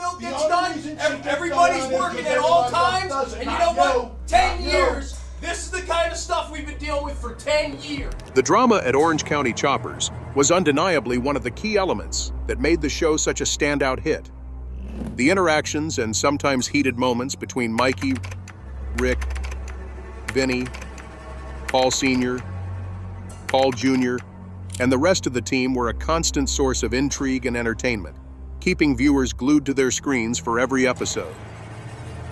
will gets done. Everybody's working at all times. And you know what? 10 years. This is the kind of stuff we've been dealing with for 10 years. The drama at Orange County Choppers was undeniably one of the key elements that made the show such a standout hit. The interactions and sometimes heated moments between Mikey, Rick, Vinny, Paul Sr., Paul Jr., and the rest of the team were a constant source of intrigue and entertainment, keeping viewers glued to their screens for every episode.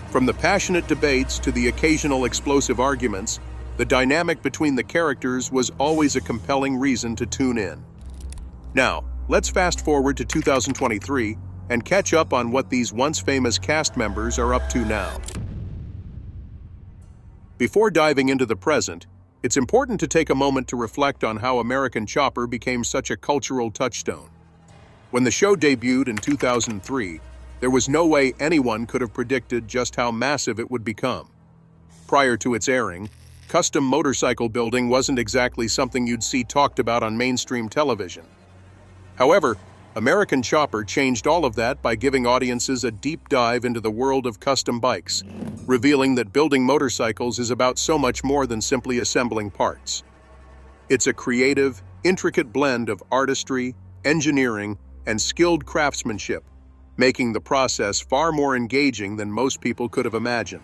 From the passionate debates to the occasional explosive arguments, the dynamic between the characters was always a compelling reason to tune in. Now, let's fast forward to 2023 and catch up on what these once famous cast members are up to now. Before diving into the present, it's important to take a moment to reflect on how American Chopper became such a cultural touchstone. When the show debuted in 2003, there was no way anyone could have predicted just how massive it would become. Prior to its airing, custom motorcycle building wasn't exactly something you'd see talked about on mainstream television. However, American Chopper changed all of that by giving audiences a deep dive into the world of custom bikes, revealing that building motorcycles is about so much more than simply assembling parts. It's a creative, intricate blend of artistry, engineering, and skilled craftsmanship, making the process far more engaging than most people could have imagined.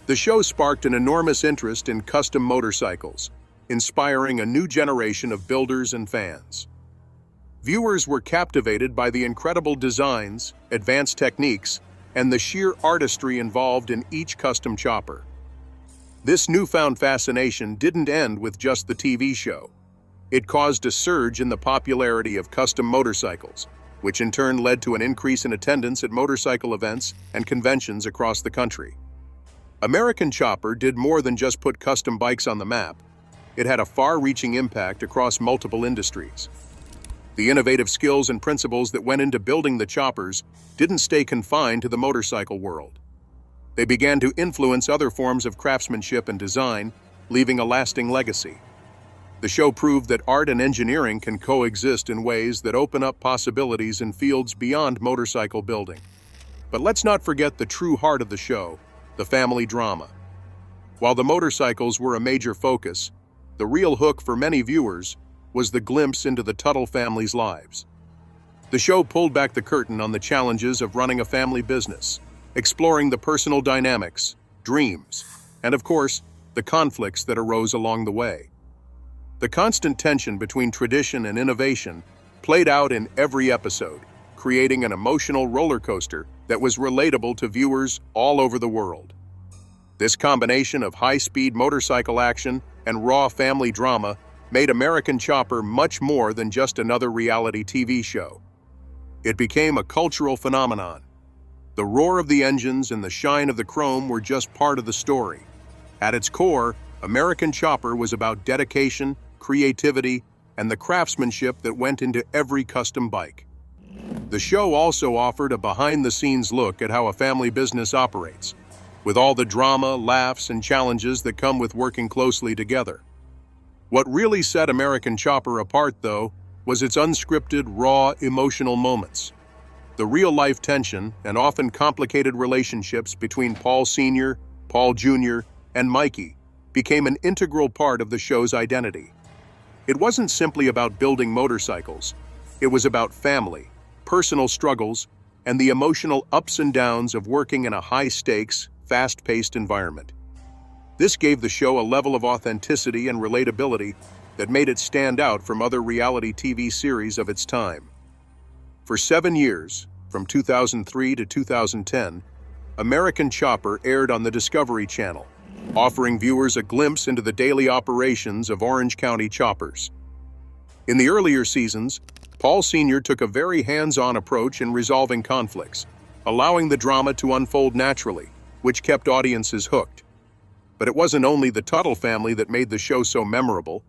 The show sparked an enormous interest in custom motorcycles, inspiring a new generation of builders and fans. Viewers were captivated by the incredible designs, advanced techniques, and the sheer artistry involved in each custom chopper. This newfound fascination didn't end with just the TV show. It caused a surge in the popularity of custom motorcycles, which in turn led to an increase in attendance at motorcycle events and conventions across the country. American Chopper did more than just put custom bikes on the map. It had a far-reaching impact across multiple industries. The innovative skills and principles that went into building the choppers didn't stay confined to the motorcycle world. They began to influence other forms of craftsmanship and design, leaving a lasting legacy. The show proved that art and engineering can coexist in ways that open up possibilities in fields beyond motorcycle building. But let's not forget the true heart of the show, the family drama. While the motorcycles were a major focus, the real hook for many viewers was the glimpse into the Tuttle family's lives. The show pulled back the curtain on the challenges of running a family business, exploring the personal dynamics, dreams, and of course, the conflicts that arose along the way. The constant tension between tradition and innovation played out in every episode, creating an emotional roller coaster that was relatable to viewers all over the world. This combination of high-speed motorcycle action and raw family drama made American Chopper much more than just another reality TV show. It became a cultural phenomenon. The roar of the engines and the shine of the chrome were just part of the story. At its core, American Chopper was about dedication, creativity, and the craftsmanship that went into every custom bike. The show also offered a behind-the-scenes look at how a family business operates, with all the drama, laughs, and challenges that come with working closely together. What really set American Chopper apart, though, was its unscripted, raw, emotional moments. The real-life tension and often complicated relationships between Paul Sr., Paul Jr., and Mikey became an integral part of the show's identity. It wasn't simply about building motorcycles. It was about family, personal struggles, and the emotional ups and downs of working in a high-stakes, fast-paced environment. This gave the show a level of authenticity and relatability that made it stand out from other reality TV series of its time. For 7 years, from 2003 to 2010, American Chopper aired on the Discovery Channel, offering viewers a glimpse into the daily operations of Orange County Choppers. In the earlier seasons, Paul Sr. took a very hands-on approach in resolving conflicts, allowing the drama to unfold naturally, which kept audiences hooked. But it wasn't only the Tuttle family that made the show so memorable.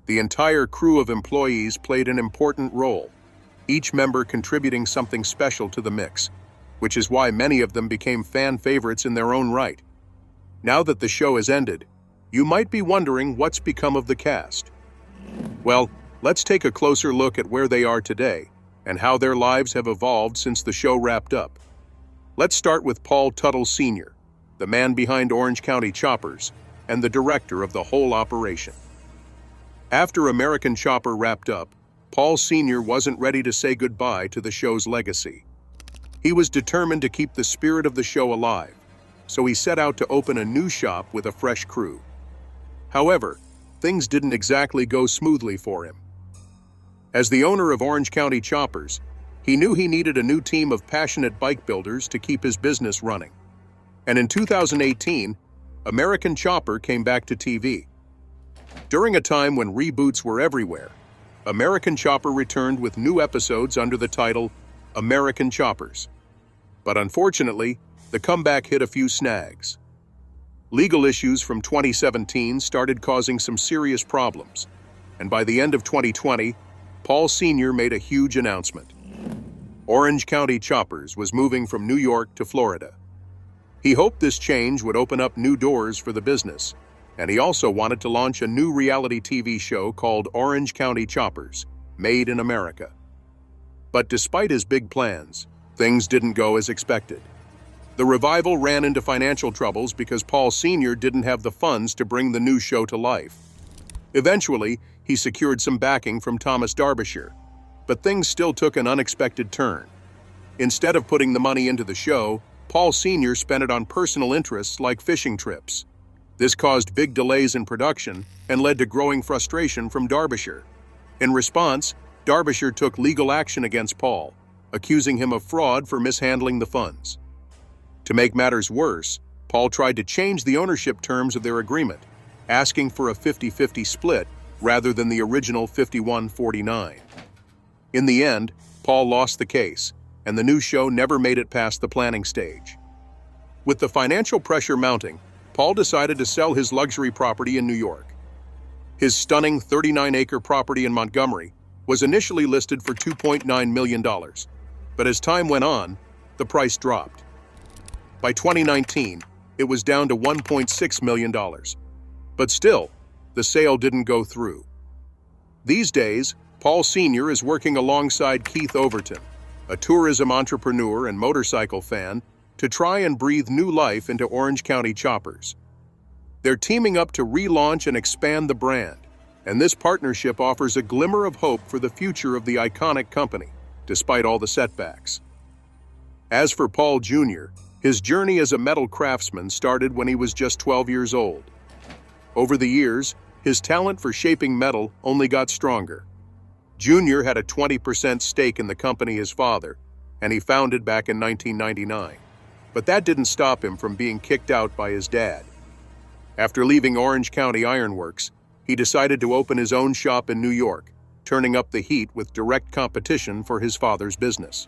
The entire crew of employees played an important role, each member contributing something special to the mix, which is why many of them became fan favorites in their own right. Now that the show has ended, you might be wondering what's become of the cast. Well, let's take a closer look at where they are today and how their lives have evolved since the show wrapped up. Let's start with Paul Tuttle Sr., the man behind Orange County Choppers and the director of the whole operation. After American Chopper wrapped up, Paul Sr. wasn't ready to say goodbye to the show's legacy. He was determined to keep the spirit of the show alive, so he set out to open a new shop with a fresh crew. However, things didn't exactly go smoothly for him. As the owner of Orange County Choppers, he knew he needed a new team of passionate bike builders to keep his business running. And in 2018, American Chopper came back to TV. During a time when reboots were everywhere, American Chopper returned with new episodes under the title American Choppers. But unfortunately, the comeback hit a few snags. Legal issues from 2017 started causing some serious problems, and by the end of 2020, Paul Sr. made a huge announcement. Orange County Choppers was moving from New York to Florida. He hoped this change would open up new doors for the business, and he also wanted to launch a new reality TV show called Orange County Choppers, Made in America. But despite his big plans, things didn't go as expected. The revival ran into financial troubles because Paul Sr. didn't have the funds to bring the new show to life. Eventually, he secured some backing from Thomas Derbyshire, but things still took an unexpected turn. Instead of putting the money into the show, Paul Sr. spent it on personal interests like fishing trips. This caused big delays in production and led to growing frustration from Derbyshire. In response, Derbyshire took legal action against Paul, accusing him of fraud for mishandling the funds. To make matters worse, Paul tried to change the ownership terms of their agreement, asking for a 50-50 split rather than the original 51-49. In the end, Paul lost the case, and the new show never made it past the planning stage. With the financial pressure mounting, Paul decided to sell his luxury property in New York. His stunning 39-acre property in Montgomery was initially listed for $2.9 million, but as time went on, the price dropped. By 2019, it was down to $1.6 million. But still, the sale didn't go through. These days, Paul Sr. is working alongside Keith Overton, a tourism entrepreneur and motorcycle fan, to try and breathe new life into Orange County Choppers. They're teaming up to relaunch and expand the brand, and this partnership offers a glimmer of hope for the future of the iconic company, despite all the setbacks. As for Paul Jr., his journey as a metal craftsman started when he was just 12 years old. Over the years, his talent for shaping metal only got stronger. Jr. had a 20% stake in the company his father, and he founded back in 1999. But that didn't stop him from being kicked out by his dad. After leaving Orange County Ironworks, he decided to open his own shop in New York, turning up the heat with direct competition for his father's business.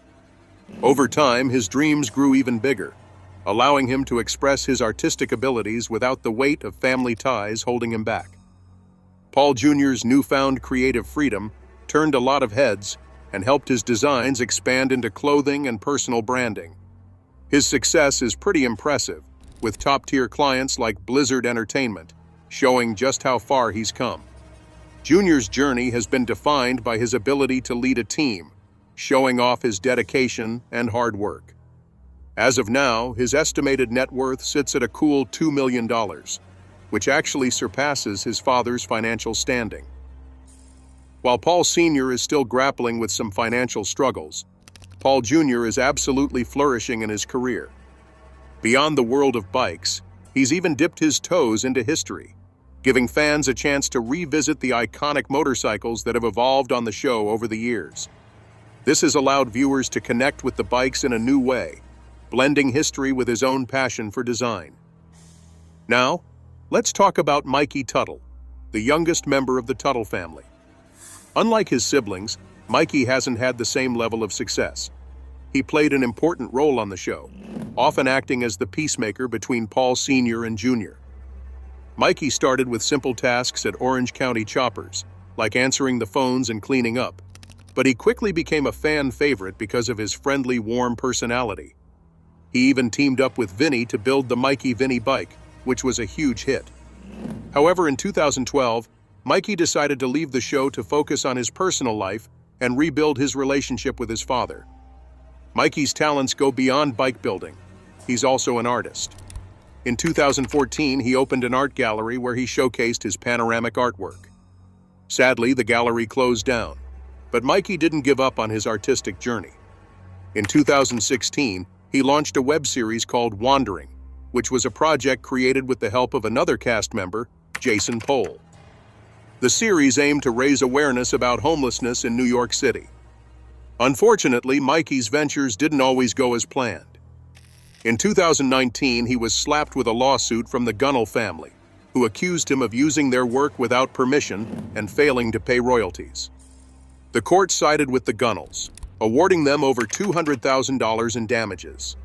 Over time, his dreams grew even bigger, allowing him to express his artistic abilities without the weight of family ties holding him back. Paul Jr.'s newfound creative freedom turned a lot of heads and helped his designs expand into clothing and personal branding. His success is pretty impressive, with top-tier clients like Blizzard Entertainment, showing just how far he's come. Jr.'s journey has been defined by his ability to lead a team, showing off his dedication and hard work. As of now, his estimated net worth sits at a cool $2 million, which actually surpasses his father's financial standing. While Paul Sr. is still grappling with some financial struggles, Paul Jr. is absolutely flourishing in his career. Beyond the world of bikes, he's even dipped his toes into history, giving fans a chance to revisit the iconic motorcycles that have evolved on the show over the years. This has allowed viewers to connect with the bikes in a new way, blending history with his own passion for design. Now, let's talk about Mikey Tuttle, the youngest member of the Tuttle family. Unlike his siblings, Mikey hasn't had the same level of success. He played an important role on the show, often acting as the peacemaker between Paul Sr. and Jr. Mikey started with simple tasks at Orange County Choppers, like answering the phones and cleaning up, but he quickly became a fan favorite because of his friendly, warm personality. He even teamed up with Vinny to build the Mikey Vinny bike, which was a huge hit. However, in 2012, Mikey decided to leave the show to focus on his personal life and rebuild his relationship with his father. Mikey's talents go beyond bike building. He's also an artist. In 2014, he opened an art gallery where he showcased his panoramic artwork. Sadly, the gallery closed down, but Mikey didn't give up on his artistic journey. In 2016, he launched a web series called Wandering, which was a project created with the help of another cast member, Jason Pohl. The series aimed to raise awareness about homelessness in New York City. Unfortunately, Mikey's ventures didn't always go as planned. In 2019, he was slapped with a lawsuit from the Gunnell family, who accused him of using their work without permission and failing to pay royalties. The court sided with the Gunnells, awarding them over $200,000 in damages.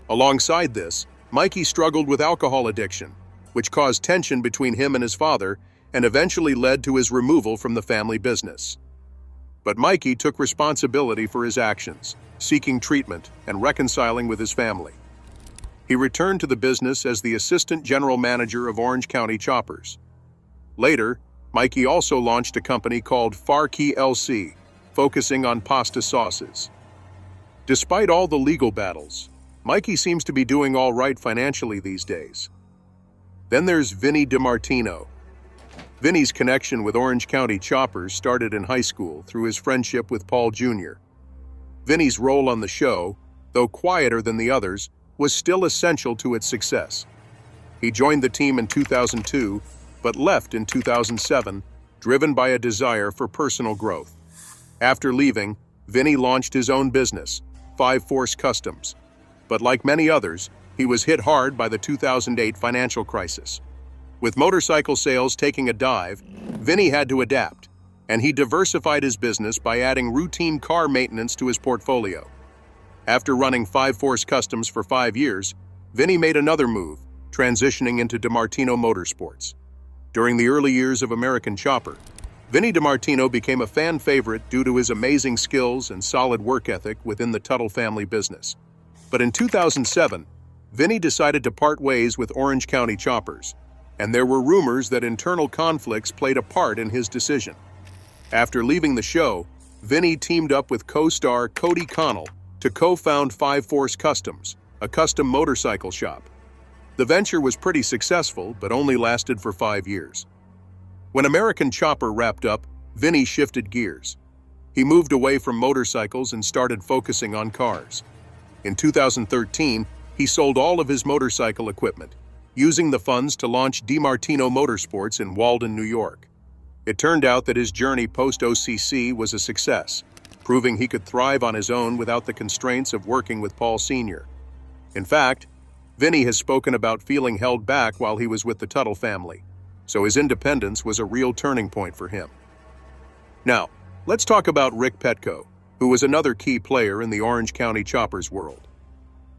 Alongside this, Mikey struggled with alcohol addiction, which caused tension between him and his father and eventually led to his removal from the family business. But Mikey took responsibility for his actions, seeking treatment and reconciling with his family. He returned to the business as the assistant general manager of Orange County Choppers. Later, Mikey also launched a company called Farkey LC, focusing on pasta sauces. Despite all the legal battles, Mikey seems to be doing all right financially these days. Then there's Vinny DiMartino. Vinny's connection with Orange County Choppers started in high school through his friendship with Paul Jr. Vinny's role on the show, though quieter than the others, was still essential to its success. He joined the team in 2002, but left in 2007, driven by a desire for personal growth. After leaving, Vinny launched his own business, 5 Force Customs. But like many others, he was hit hard by the 2008 financial crisis. With motorcycle sales taking a dive, Vinny had to adapt, and he diversified his business by adding routine car maintenance to his portfolio. After running 5 Force Customs for 5 years, Vinny made another move, transitioning into DiMartino Motorsports. During the early years of American Chopper, Vinny DiMartino became a fan favorite due to his amazing skills and solid work ethic within the Tuttle family business. But in 2007, Vinny decided to part ways with Orange County Choppers, and there were rumors that internal conflicts played a part in his decision. After leaving the show, Vinny teamed up with co-star Cody Connell to co-found 5 Force Customs, a custom motorcycle shop. The venture was pretty successful, but only lasted for 5 years. When American Chopper wrapped up, Vinny shifted gears. He moved away from motorcycles and started focusing on cars. In 2013, he sold all of his motorcycle equipment, using the funds to launch DiMartino Motorsports in Walden, New York. It turned out that his journey post-OCC was a success, proving he could thrive on his own without the constraints of working with Paul Sr. In fact, Vinny has spoken about feeling held back while he was with the Tuttle family, so his independence was a real turning point for him. Now, let's talk about Rick Petco, who was another key player in the Orange County Choppers world.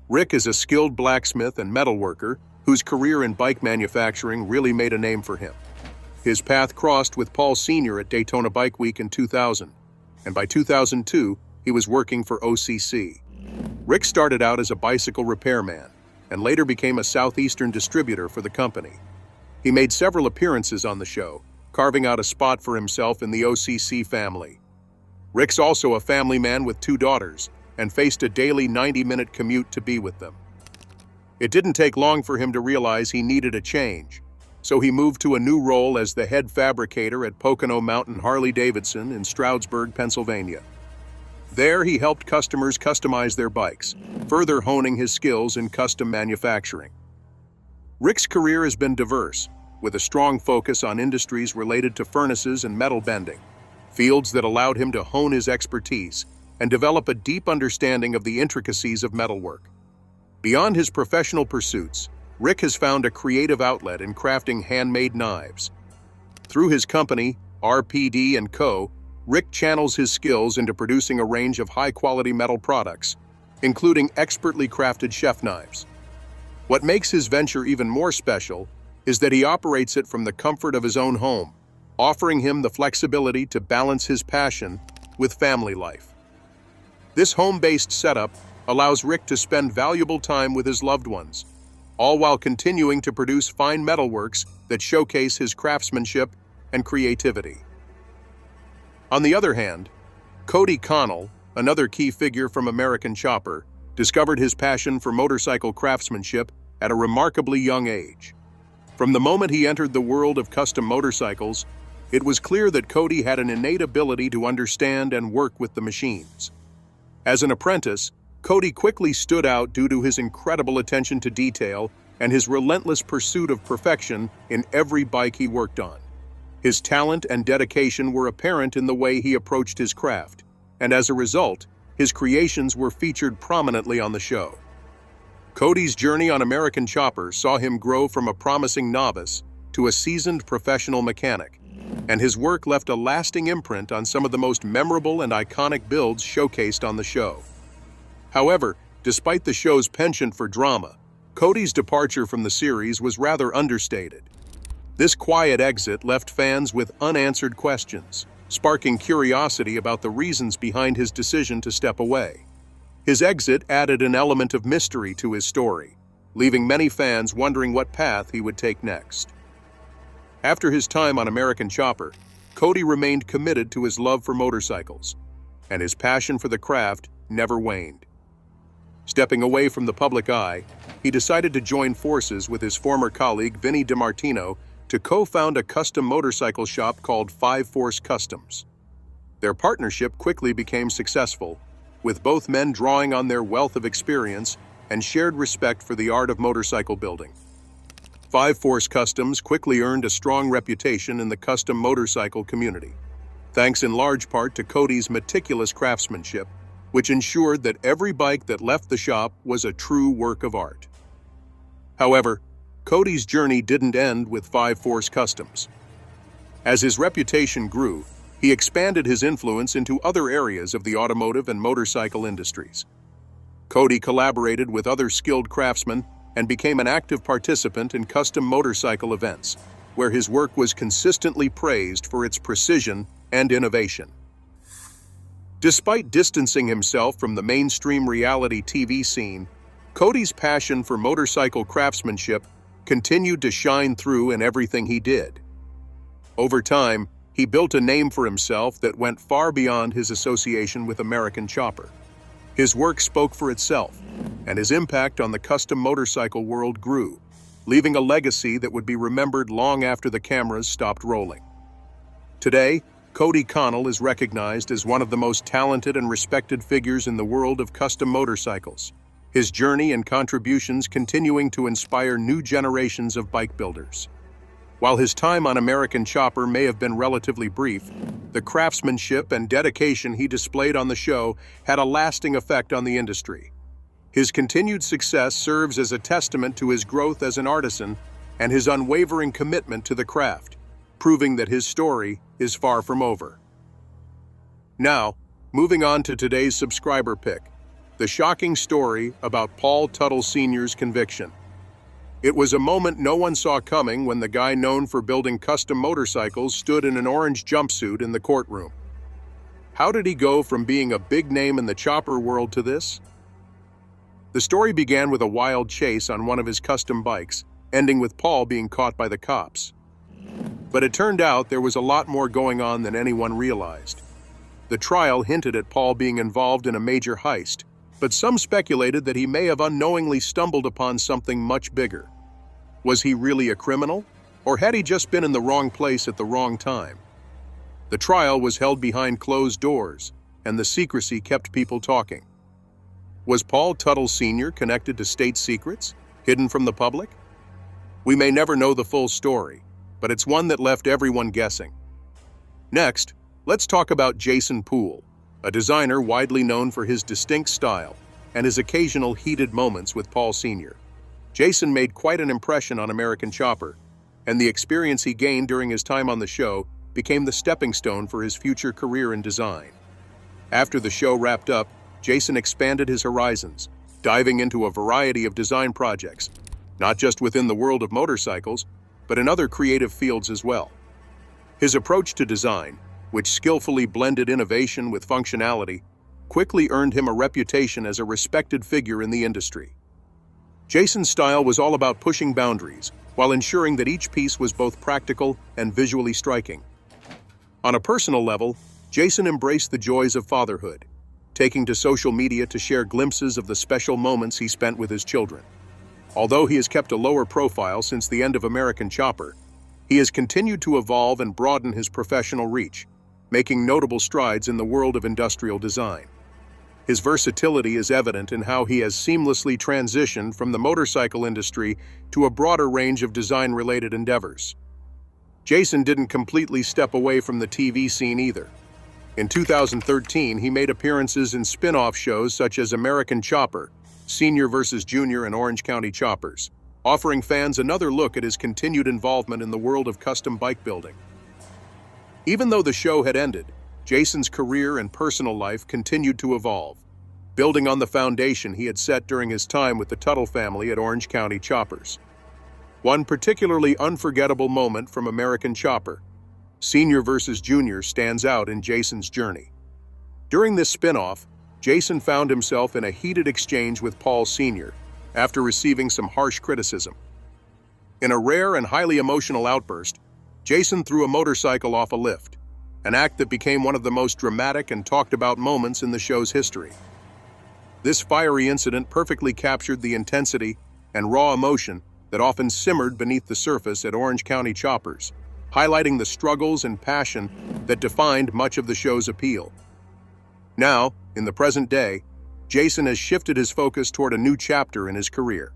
Rick is a skilled blacksmith and metalworker whose career in bike manufacturing really made a name for him. His path crossed with Paul Sr. at Daytona Bike Week in 2000, and by 2002, he was working for OCC. Rick started out as a bicycle repairman, and later became a southeastern distributor for the company. He made several appearances on the show, carving out a spot for himself in the OCC family. Rick's also a family man with 2 daughters, and faced a daily 90-minute commute to be with them. It didn't take long for him to realize he needed a change, so he moved to a new role as the head fabricator at Pocono Mountain Harley-Davidson in Stroudsburg, Pennsylvania. There, he helped customers customize their bikes, further honing his skills in custom manufacturing. Rick's career has been diverse, with a strong focus on industries related to furnaces and metal bending, fields that allowed him to hone his expertise and develop a deep understanding of the intricacies of metalwork. Beyond his professional pursuits, Rick has found a creative outlet in crafting handmade knives. Through his company, RPD & Co., Rick channels his skills into producing a range of high-quality metal products, including expertly crafted chef knives. What makes his venture even more special is that he operates it from the comfort of his own home, offering him the flexibility to balance his passion with family life. This home-based setup allows Rick to spend valuable time with his loved ones, all while continuing to produce fine metalworks that showcase his craftsmanship and creativity. On the other hand, Cody Connell, another key figure from American Chopper, discovered his passion for motorcycle craftsmanship at a remarkably young age. From the moment he entered the world of custom motorcycles, it was clear that Cody had an innate ability to understand and work with the machines. As an apprentice, Cody quickly stood out due to his incredible attention to detail and his relentless pursuit of perfection in every bike he worked on. His talent and dedication were apparent in the way he approached his craft, and as a result, his creations were featured prominently on the show. Cody's journey on American Chopper saw him grow from a promising novice to a seasoned professional mechanic, and his work left a lasting imprint on some of the most memorable and iconic builds showcased on the show. However, despite the show's penchant for drama, Cody's departure from the series was rather understated. This quiet exit left fans with unanswered questions, sparking curiosity about the reasons behind his decision to step away. His exit added an element of mystery to his story, leaving many fans wondering what path he would take next. After his time on American Chopper, Cody remained committed to his love for motorcycles, and his passion for the craft never waned. Stepping away from the public eye, he decided to join forces with his former colleague Vinny DiMartino to co-found a custom motorcycle shop called 5-Force Customs. Their partnership quickly became successful, with both men drawing on their wealth of experience and shared respect for the art of motorcycle building. 5-Force Customs quickly earned a strong reputation in the custom motorcycle community, thanks in large part to Cody's meticulous craftsmanship, which ensured that every bike that left the shop was a true work of art. However, Cody's journey didn't end with 5-Force Customs. As his reputation grew, he expanded his influence into other areas of the automotive and motorcycle industries. Cody collaborated with other skilled craftsmen and became an active participant in custom motorcycle events, where his work was consistently praised for its precision and innovation. Despite distancing himself from the mainstream reality TV scene, Cody's passion for motorcycle craftsmanship continued to shine through in everything he did. Over time, he built a name for himself that went far beyond his association with American Chopper. His work spoke for itself, and his impact on the custom motorcycle world grew, leaving a legacy that would be remembered long after the cameras stopped rolling. Today, Cody Connell is recognized as one of the most talented and respected figures in the world of custom motorcycles, his journey and contributions continuing to inspire new generations of bike builders. While his time on American Chopper may have been relatively brief, the craftsmanship and dedication he displayed on the show had a lasting effect on the industry. His continued success serves as a testament to his growth as an artisan and his unwavering commitment to the craft, proving that his story is far from over. Now, moving on to today's subscriber pick, the shocking story about Paul Tuttle Sr.'s conviction. It was a moment no one saw coming when the guy known for building custom motorcycles stood in an orange jumpsuit in the courtroom. How did he go from being a big name in the chopper world to this? The story began with a wild chase on one of his custom bikes, ending with Paul being caught by the cops. But it turned out there was a lot more going on than anyone realized. The trial hinted at Paul being involved in a major heist, but some speculated that he may have unknowingly stumbled upon something much bigger. Was he really a criminal, or had he just been in the wrong place at the wrong time? The trial was held behind closed doors, and the secrecy kept people talking. Was Paul Tuttle Sr. connected to state secrets, hidden from the public? We may never know the full story, but it's one that left everyone guessing. Next, let's talk about Jason Poole, a designer widely known for his distinct style and his occasional heated moments with Paul Sr. Jason made quite an impression on American Chopper, and the experience he gained during his time on the show became the stepping stone for his future career in design. After the show wrapped up, Jason expanded his horizons, diving into a variety of design projects, not just within the world of motorcycles, but in other creative fields as well. His approach to design, which skillfully blended innovation with functionality, quickly earned him a reputation as a respected figure in the industry. Jason's style was all about pushing boundaries, while ensuring that each piece was both practical and visually striking. On a personal level, Jason embraced the joys of fatherhood, taking to social media to share glimpses of the special moments he spent with his children. Although he has kept a lower profile since the end of American Chopper, he has continued to evolve and broaden his professional reach, making notable strides in the world of industrial design. His versatility is evident in how he has seamlessly transitioned from the motorcycle industry to a broader range of design-related endeavors. Jason didn't completely step away from the TV scene either. In 2013, he made appearances in spin-off shows such as American Chopper, Senior vs. Junior, and Orange County Choppers, offering fans another look at his continued involvement in the world of custom bike building. Even though the show had ended, Jason's career and personal life continued to evolve, building on the foundation he had set during his time with the Tuttle family at Orange County Choppers. One particularly unforgettable moment from American Chopper, Senior vs. Junior, stands out in Jason's journey. During this spin-off, Jason found himself in a heated exchange with Paul Sr. after receiving some harsh criticism. In a rare and highly emotional outburst, Jason threw a motorcycle off a lift, an act that became one of the most dramatic and talked-about moments in the show's history. This fiery incident perfectly captured the intensity and raw emotion that often simmered beneath the surface at Orange County Choppers, highlighting the struggles and passion that defined much of the show's appeal. Now, in the present day, Jason has shifted his focus toward a new chapter in his career.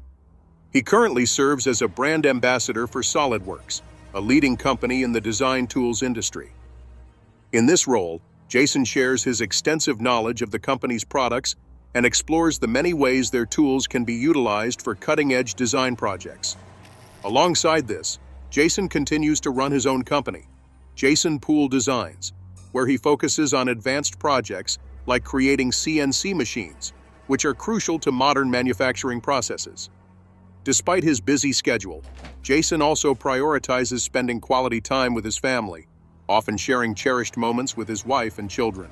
He currently serves as a brand ambassador for SolidWorks, a leading company in the design tools industry. In this role, Jason shares his extensive knowledge of the company's products and explores the many ways their tools can be utilized for cutting-edge design projects. Alongside this, Jason continues to run his own company, Jason Pool Designs, where he focuses on advanced projects like creating CNC machines, which are crucial to modern manufacturing processes. Despite his busy schedule, Jason also prioritizes spending quality time with his family, often sharing cherished moments with his wife and children.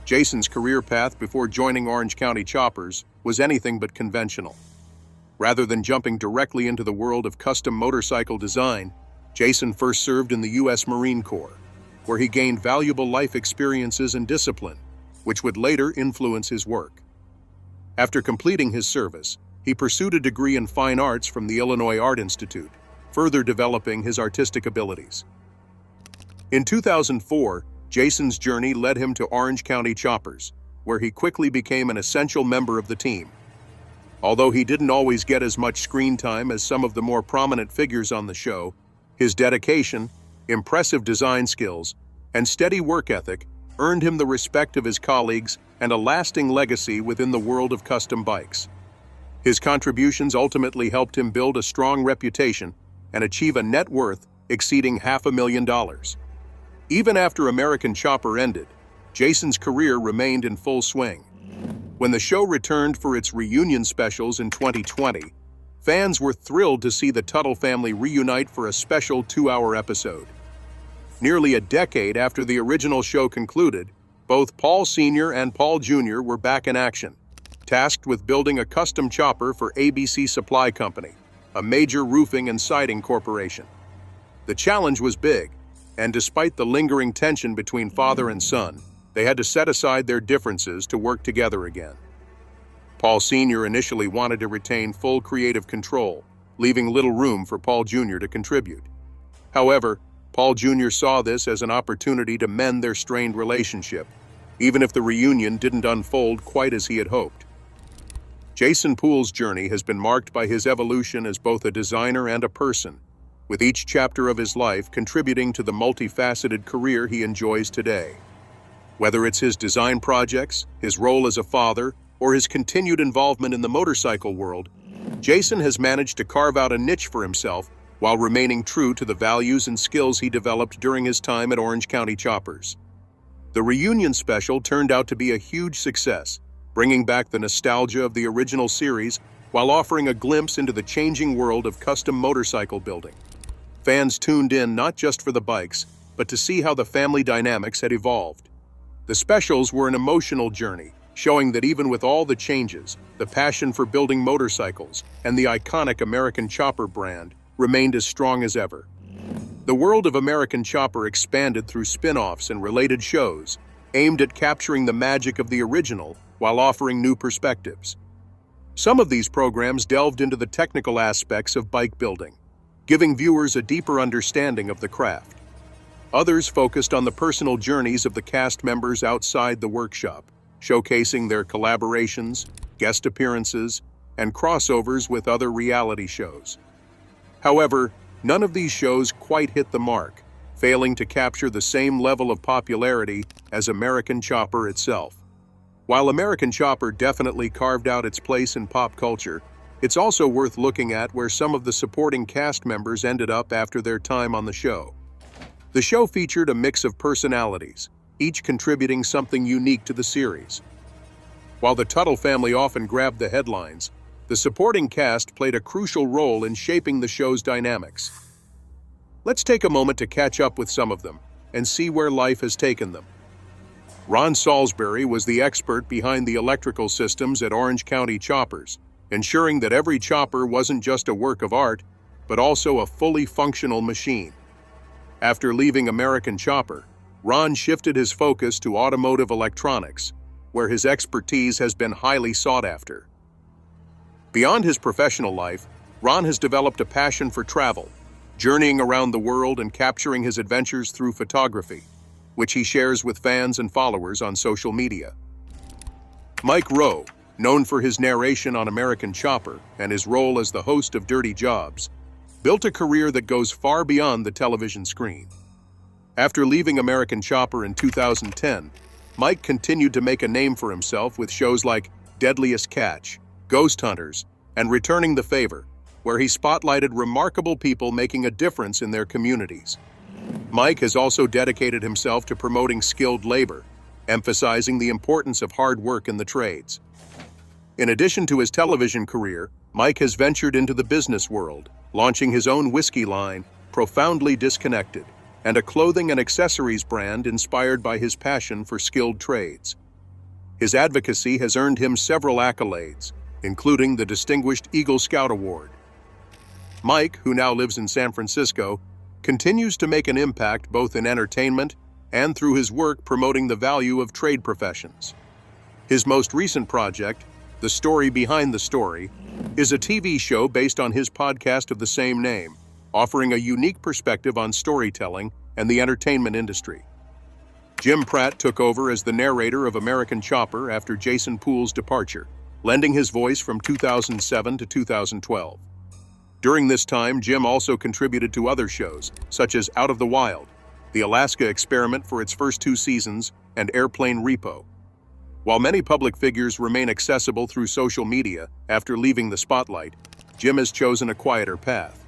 Jason's career path before joining Orange County Choppers was anything but conventional. Rather than jumping directly into the world of custom motorcycle design, Jason first served in the U.S. Marine Corps, where he gained valuable life experiences and discipline, which would later influence his work. After completing his service, he pursued a degree in fine arts from the Illinois Art Institute, further developing his artistic abilities. In 2004, Jason's journey led him to Orange County Choppers, where he quickly became an essential member of the team. Although he didn't always get as much screen time as some of the more prominent figures on the show, his dedication, impressive design skills, and steady work ethic earned him the respect of his colleagues and a lasting legacy within the world of custom bikes. His contributions ultimately helped him build a strong reputation and achieve a net worth exceeding $500,000. Even after American Chopper ended, Jason's career remained in full swing. When the show returned for its reunion specials in 2020, fans were thrilled to see the Tuttle family reunite for a special 2-hour episode. Nearly a decade after the original show concluded, both Paul Sr. and Paul Jr. were back in action, tasked with building a custom chopper for ABC Supply Company, a major roofing and siding corporation. The challenge was big, and despite the lingering tension between father and son, they had to set aside their differences to work together again. Paul Sr. initially wanted to retain full creative control, leaving little room for Paul Jr. to contribute. However, Paul Jr. saw this as an opportunity to mend their strained relationship, even if the reunion didn't unfold quite as he had hoped. Jason Pool's journey has been marked by his evolution as both a designer and a person, with each chapter of his life contributing to the multifaceted career he enjoys today. Whether it's his design projects, his role as a father, or his continued involvement in the motorcycle world, Jason has managed to carve out a niche for himself while remaining true to the values and skills he developed during his time at Orange County Choppers. The reunion special turned out to be a huge success, bringing back the nostalgia of the original series while offering a glimpse into the changing world of custom motorcycle building. Fans tuned in not just for the bikes, but to see how the family dynamics had evolved. The specials were an emotional journey, showing that even with all the changes, the passion for building motorcycles and the iconic American Chopper brand remained as strong as ever. The world of American Chopper expanded through spin-offs and related shows, aimed at capturing the magic of the original while offering new perspectives. Some of these programs delved into the technical aspects of bike building, giving viewers a deeper understanding of the craft. Others focused on the personal journeys of the cast members outside the workshop, showcasing their collaborations, guest appearances, and crossovers with other reality shows. However, none of these shows quite hit the mark, failing to capture the same level of popularity as American Chopper itself. While American Chopper definitely carved out its place in pop culture, it's also worth looking at where some of the supporting cast members ended up after their time on the show. The show featured a mix of personalities, each contributing something unique to the series. While the Tuttle family often grabbed the headlines, the supporting cast played a crucial role in shaping the show's dynamics. Let's take a moment to catch up with some of them and see where life has taken them. Ron Salisbury was the expert behind the electrical systems at Orange County Choppers, ensuring that every chopper wasn't just a work of art, but also a fully functional machine. After leaving American Chopper, Ron shifted his focus to automotive electronics, where his expertise has been highly sought after. Beyond his professional life, Ron has developed a passion for travel, journeying around the world and capturing his adventures through photography, which he shares with fans and followers on social media. Mike Rowe, known for his narration on American Chopper and his role as the host of Dirty Jobs, built a career that goes far beyond the television screen. After leaving American Chopper in 2010, Mike continued to make a name for himself with shows like Deadliest Catch, Ghost Hunters, and Returning the Favor, where he spotlighted remarkable people making a difference in their communities. Mike has also dedicated himself to promoting skilled labor, emphasizing the importance of hard work in the trades. In addition to his television career, Mike has ventured into the business world, launching his own whiskey line, Profoundly Disconnected, and a clothing and accessories brand inspired by his passion for skilled trades. His advocacy has earned him several accolades, including the Distinguished Eagle Scout Award. Mike, who now lives in San Francisco, continues to make an impact both in entertainment and through his work promoting the value of trade professions. His most recent project, The Story Behind the Story, is a TV show based on his podcast of the same name, offering a unique perspective on storytelling and the entertainment industry. Jim Pratt took over as the narrator of American Chopper after Jason Poole's departure, lending his voice from 2007 to 2012. During this time, Jim also contributed to other shows, such as Out of the Wild, The Alaska Experiment for its first 2 seasons, and Airplane Repo. While many public figures remain accessible through social media after leaving the spotlight, Jim has chosen a quieter path.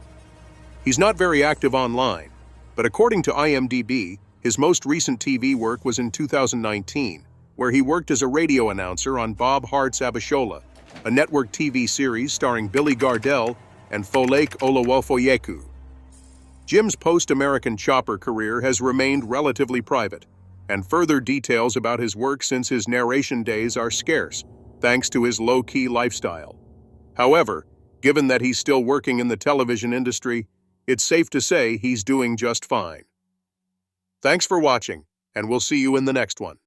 He's not very active online, but according to IMDb, his most recent TV work was in 2019, where he worked as a radio announcer on Bob Hart's Abishola, a network TV series starring Billy Gardell and Folake Olowofoyeku. Jim's post-American Chopper career has remained relatively private, and further details about his work since his narration days are scarce, thanks to his low-key lifestyle. However, given that he's still working in the television industry, it's safe to say he's doing just fine. Thanks for watching, and we'll see you in the next one.